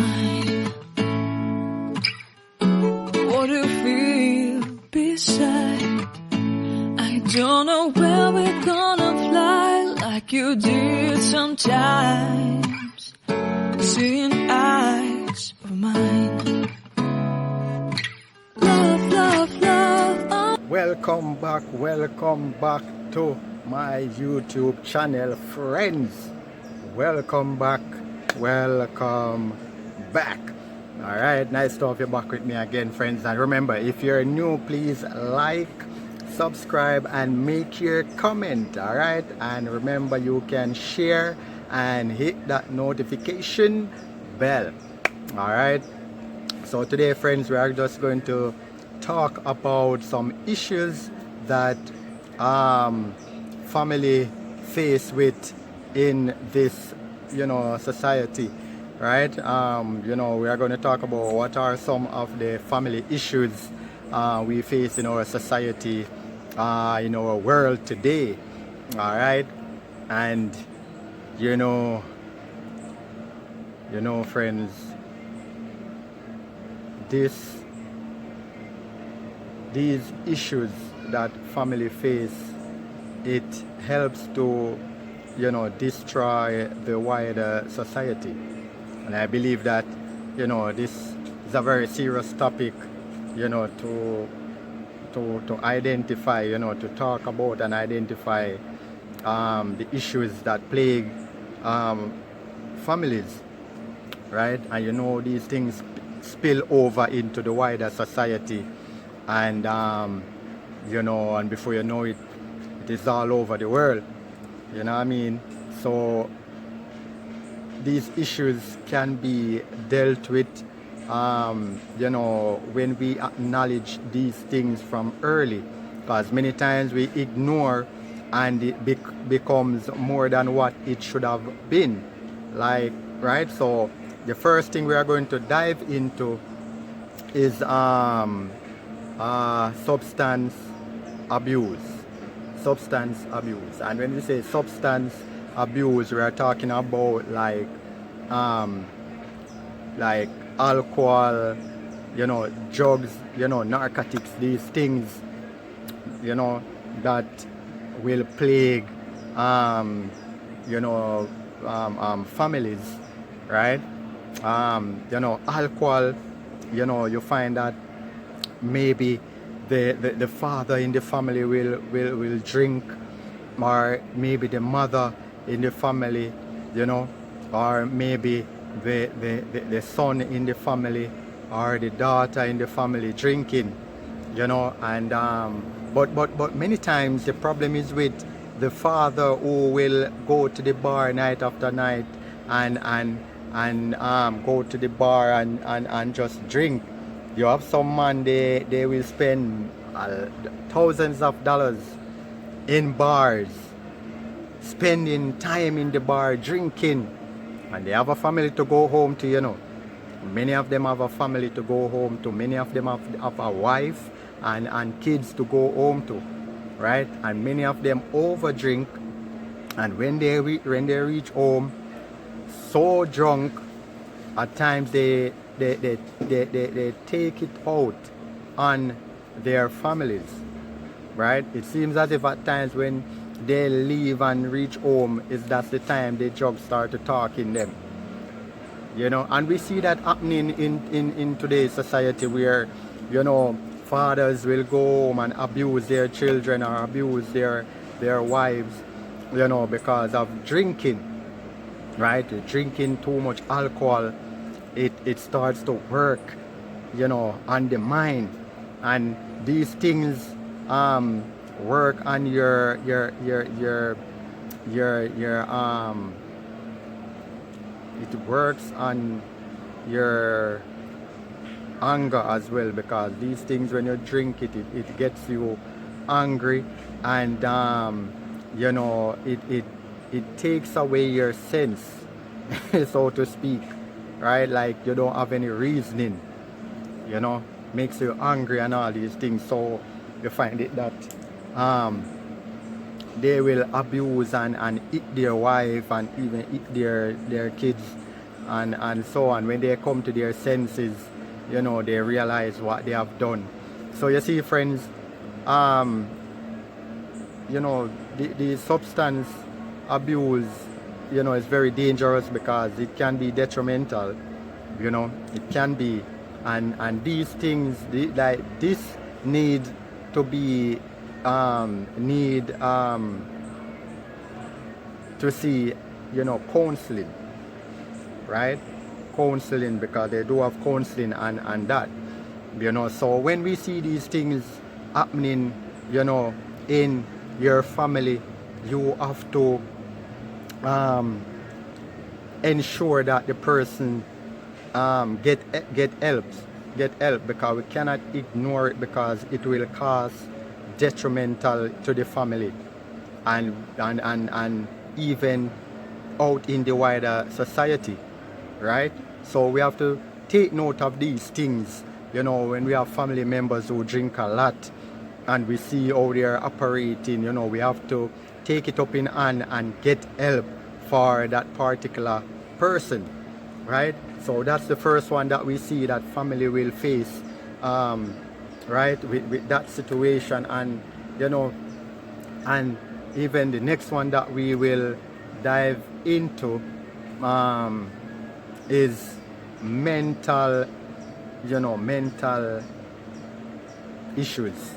mine. What do you feel beside? I don't know where we're gonna fly like you did sometimes, seeing eyes of mine. Love, love, love. Welcome back to my YouTube channel, friends. Welcome back. Alright, nice to have you back with me again, friends. And remember, if you're new, please like, subscribe, and make your comment. Alright, and remember, you can share and hit that notification bell. Alright, so today, friends, we are just going to talk about some issues that family face with in this society, right? We are going to talk about what are some of the family issues we face in our society, in our world today. All right, and friends, these issues that family face, it helps to destroy the wider society. And I believe that this is a very serious topic to identify, to talk about and identify the issues that plague families, right? And these things spill over into the wider society, and and before you know it, it is all over the world. You know what I mean? So these issues can be dealt with when we acknowledge these things from early, because many times we ignore and it becomes more than what it should have been, like, right? So the first thing we are going to dive into is substance abuse. And when we say substance abuse, we are talking about like alcohol, drugs, narcotics, these things that will plague families, right? Alcohol, you find that maybe the father in the family will drink, or maybe the mother in the family, or maybe the son in the family or the daughter in the family drinking, and but many times the problem is with the father, who will go to the bar night after night and go to the bar and just drink. You have some man, they will spend thousands of dollars in bars, spending time in the bar drinking, and they have a family to go home to. Many of them have a family to go home to. Many of them have a wife and kids to go home to, right? And many of them overdrink, and when they reach home, so drunk, at times they take it out on their families, right? It seems as if at times when they leave and reach home, that's the time the drugs start to talk in them, and we see that happening in today's society, where fathers will go home and abuse their children or abuse their wives, because of drinking, right? Drinking too much alcohol, it starts to work on the mind, and these things work on your it works on your anger as well, because these things, when you drink it gets you angry, and it takes away your sense so to speak, right? Like, you don't have any reasoning, makes you angry and all these things. So you find it that they will abuse and hit their wife and even hit their kids and so on. When they come to their senses, you know, they realize what they have done. So you see, friends, you know, the substance abuse, you know, is very dangerous because it can be detrimental, you know, it can be, and these things, like this need to be to see, you know, counseling, right? Counseling, because they do have counseling and that, you know. So when we see these things happening, you know, in your family, you have to ensure that the person get help, because we cannot ignore it, because it will cause detrimental to the family and even out in the wider society, right? So we have to take note of these things, you know, when we have family members who drink a lot and we see how they're operating, you know, we have to take it up in hand and get help for that particular person, right? So that's the first one that we see that family will face, right, with that situation. And, you know, and even the next one that we will dive into is mental, you know, mental issues.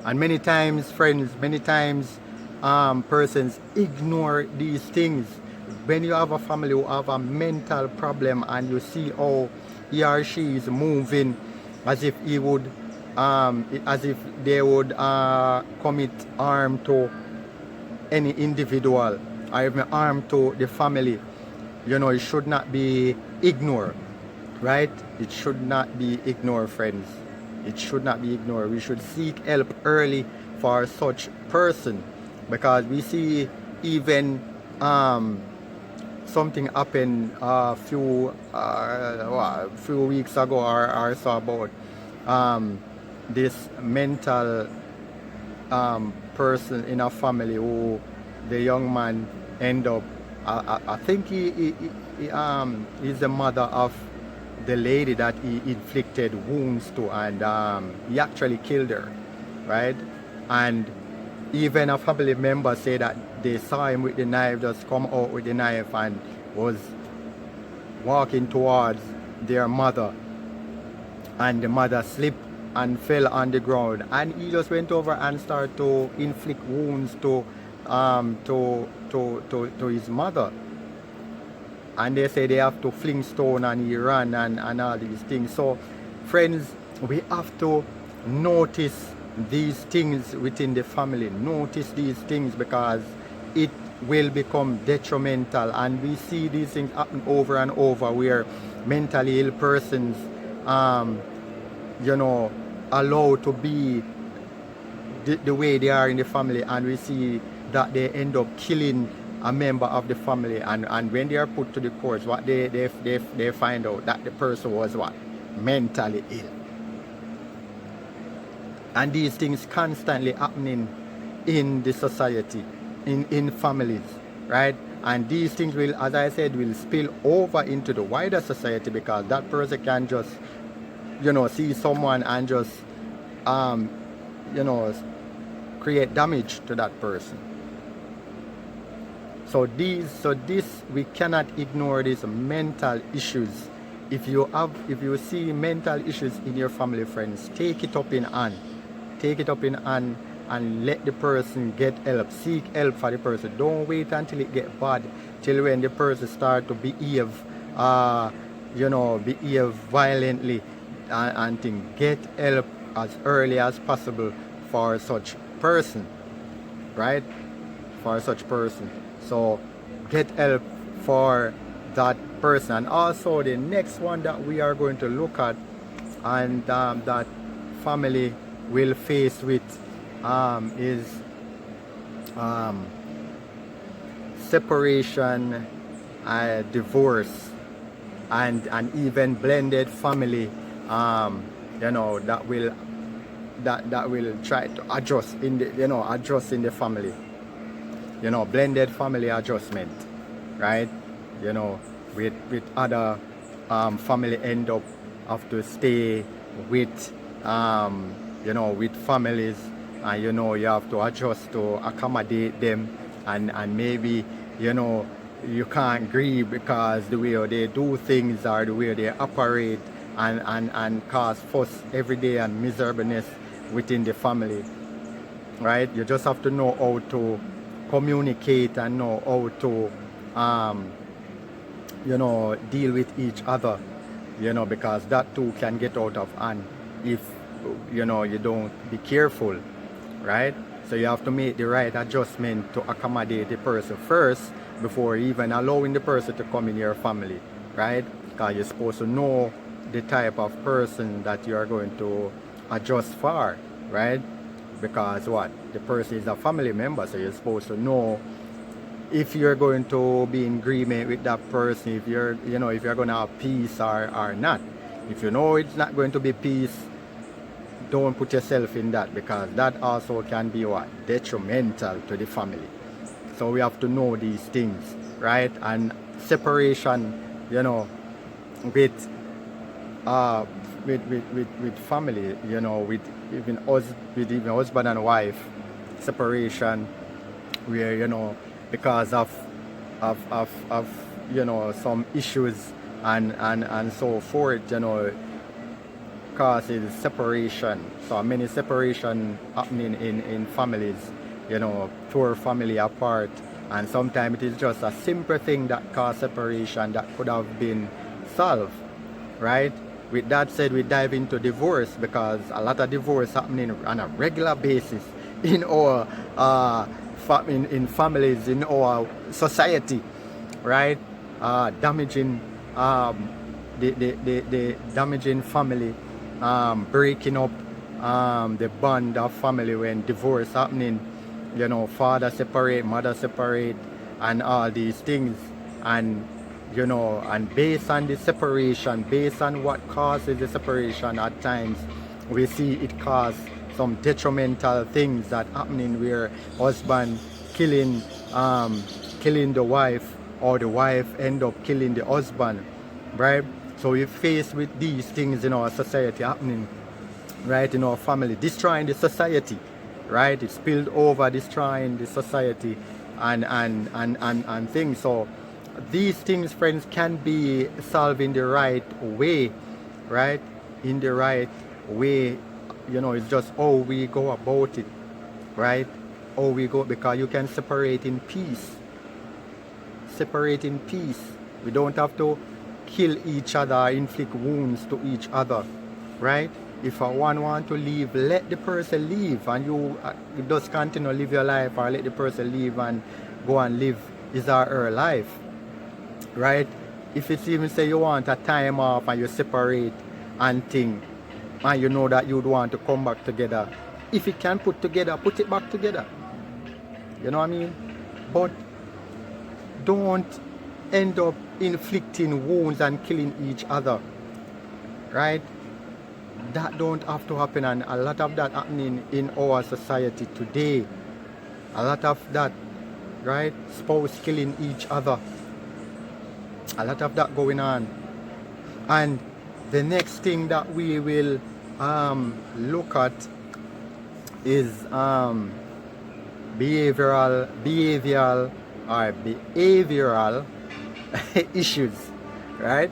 And many times, friends, persons ignore these things. When you have a family who have a mental problem and you see how he or she is moving as if he would as if they would commit harm to any individual or even harm to the family, you know, it should not be ignored, right? It should not be ignored, friends. It should not be ignored. We should seek help early for such person, because we see even something happened a few weeks ago or so about this mental person in a family who the young man end up, I think he's the mother of the lady that he inflicted wounds to, and he actually killed her, right? And even a family member say that they saw him with the knife, just come out with the knife and was walking towards their mother, and the mother slipped and fell on the ground, and he just went over and started to inflict wounds to his mother. And they say they have to fling stone and he ran and all these things. So friends, we have to notice these things within the family. Notice these things, because it will become detrimental. And we see these things happen over and over, where mentally ill persons you know, allowed to be the way they are in the family, and we see that they end up killing a member of the family, and when they are put to the courts, what they find out that the person was what? Mentally ill. And these things constantly happening in the society, in families, right? And these things will, as I said, will spill over into the wider society, because that person can just, you know, see someone and just you know, create damage to that person. So this, we cannot ignore these mental issues. If you see mental issues in your family, friends, take it up in hand. Take it up in hand and let the person get help. Seek help for the person. Don't wait until it gets bad, till when the person start to behave, you know, behave violently and things. Get help as early as possible for such person, right? For such person. So get help for that person. And also the next one that we are going to look at, and that family will face with, is separation, divorce, and even blended family, you know, that will try to adjust in the, you know, adjust in the family. blended family adjustment, right? With other family end up have to stay with with families, and you have to adjust to accommodate them, and maybe you can't grieve because the way they do things or the way they operate, and cause fuss every day and miserableness within the family, right? You just have to know how to communicate and know how to deal with each other, because that too can get out of hand if you don't be careful, right? So you have to make the right adjustment to accommodate the person first before even allowing the person to come in your family, right? Because you're supposed to know the type of person that you are going to adjust for, right? Because what? The person is a family member, so you're supposed to know if you're going to be in agreement with that person, if you're going to have peace or not. If you know it's not going to be peace, don't put yourself in that, because that also can be what? Detrimental to the family. So we have to know these things, right? And separation, with family, with even husband and wife separation, where because of some issues and so forth, causes separation. So many separation happening in families, tore family apart, and sometimes it is just a simple thing that causes separation that could have been solved, right? With that said, we dive into divorce, because a lot of divorce happening on a regular basis in our in families, in our society, right? Damaging the damaging family, breaking up the bond of family when divorce happening, father separate, mother separate, and all these things. And and based on the separation, based on what causes the separation, at times we see it cause some detrimental things that happening, where husband killing the wife, or the wife end up killing the husband, right? So we're faced with these things in our society happening, right, in our family, destroying the society, right? It spilled over, destroying the society and things. So these things, friends, can be solved in the right way, right? In the right way, it's just how we go about it, right? How we go, because you can separate in peace. Separate in peace. We don't have to kill each other, inflict wounds to each other, right? If one want to leave, let the person leave, and you just continue to live your life, or let the person leave and go and live his or her life, right? If it's even say you want a time off and you separate and think, and you know that you'd want to come back together, if it can put together, put it back together. You know what I mean? But don't end up inflicting wounds and killing each other, right? That don't have to happen, and a lot of that happening in our society today. A lot of that, right? Spouse killing each other. A lot of that going on. And the next thing that we will look at is behavioral issues, right?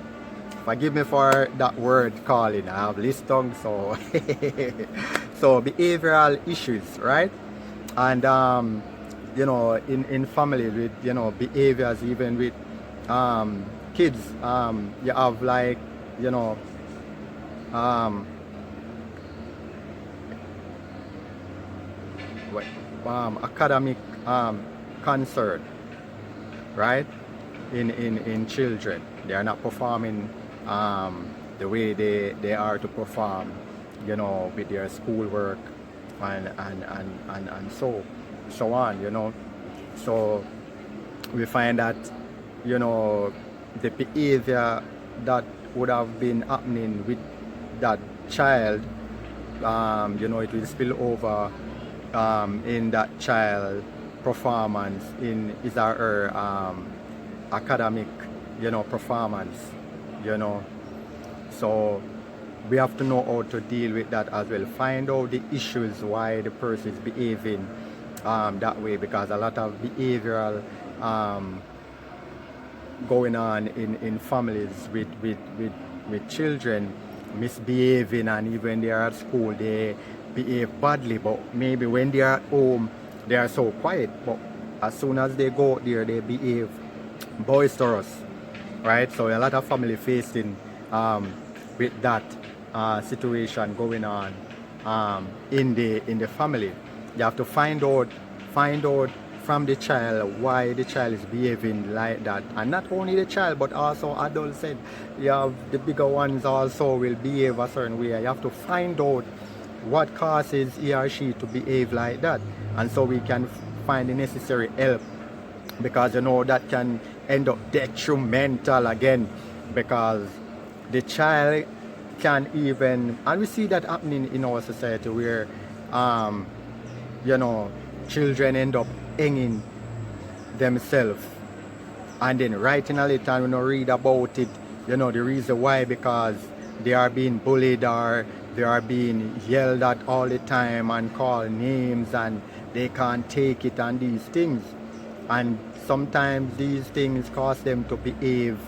Forgive me for that word calling. I have list tongue, so so behavioral issues, right? And in family with behaviors, even with kids, you have like academic concern, right? In children, they are not performing the way they are to perform, with their schoolwork and so on, So we find that the behavior that would have been happening with that child, it will spill over in that child performance in his or her academic, performance, you know. So we have to know how to deal with that as well. Find out the issues why the person is behaving that way, because a lot of behavioral going on in families with children misbehaving, and even they are at school they behave badly, but maybe when they are at home they are so quiet, but as soon as they go out there they behave boisterous, right? So a lot of family facing with that situation going on in the family. You have to find out from the child why the child is behaving like that, and not only the child but also adults. Said you have the bigger ones also will behave a certain way. You have to find out what causes he or she to behave like that, and so we can find the necessary help, because that can end up detrimental again, because the child can even, and we see that happening in our society where children end up hanging themselves and then writing a letter and read about it, the reason why, because they are being bullied or they are being yelled at all the time and called names, and they can't take it, and these things, and sometimes these things cause them to behave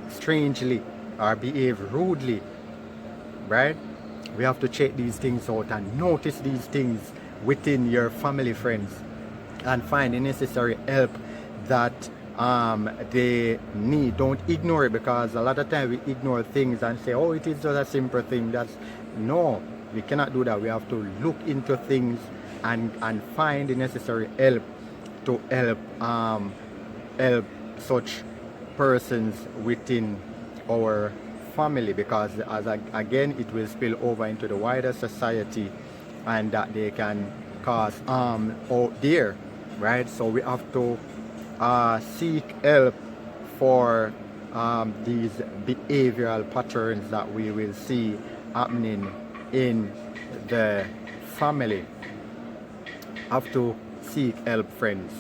strangely or behave rudely, right? We have to check these things out and notice these things within your family, friends, and find the necessary help that they need. Don't ignore it, because a lot of times we ignore things and say, oh, it is just a simple thing. No, we cannot do that. We have to look into things and find the necessary help to help such persons within our family, because again it will spill over into the wider society, and that they can cause harm out there, right? So we have to seek help for these behavioral patterns that we will see happening in the family. Have to seek help, friends.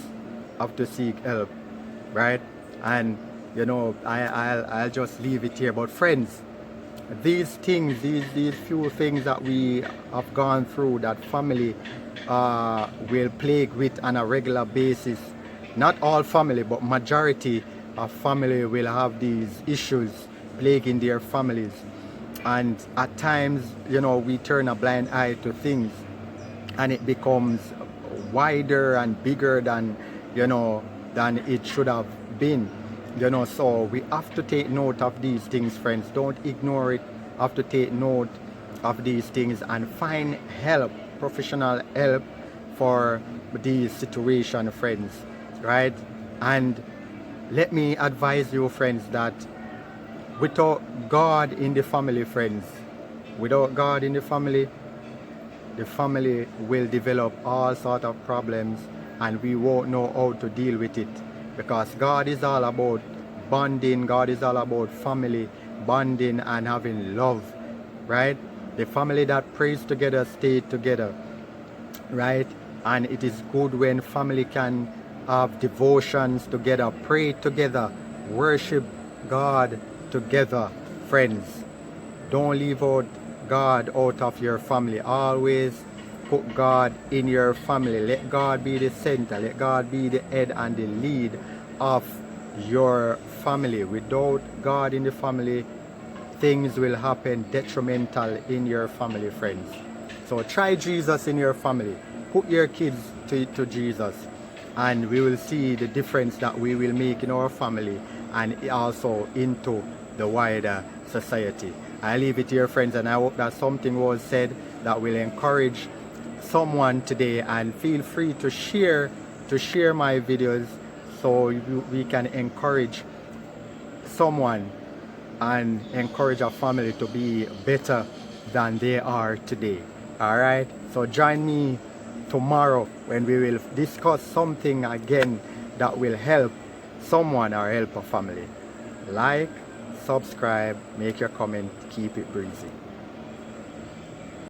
Have to seek help, right? And I'll just leave it here. But friends, these things, these few things that we have gone through, that family will plague with on a regular basis. Not all family, but majority of family will have these issues plaguing their families. And at times, we turn a blind eye to things, and it becomes wider and bigger than it should have been. So we have to take note of these things, friends. Don't ignore it. Have to take note of these things and find help, professional help for these situations, friends, right? And let me advise you, friends, that without God in the family, friends, without God in the family will develop all sorts of problems, and we won't know how to deal with it. Because God is all about bonding, God is all about family, bonding and having love, right? The family that prays together stay together, right? And it is good when family can have devotions together, pray together, worship God together, friends. Don't leave out God out of your family. Always put God in your family. Let God be the center. Let God be the head and the lead of your family. Without God in the family, things will happen detrimental in your family, friends. So try Jesus in your family. Put your kids to Jesus, and we will see the difference that we will make in our family and also into the wider society. I leave it here, friends, and I hope that something was said that will encourage someone today, and feel free to share my videos so we can encourage someone and encourage a family to be better than they are today. All right, so join me tomorrow when we will discuss something again that will help someone or help a family. Like, subscribe, make your comment, keep it breezy.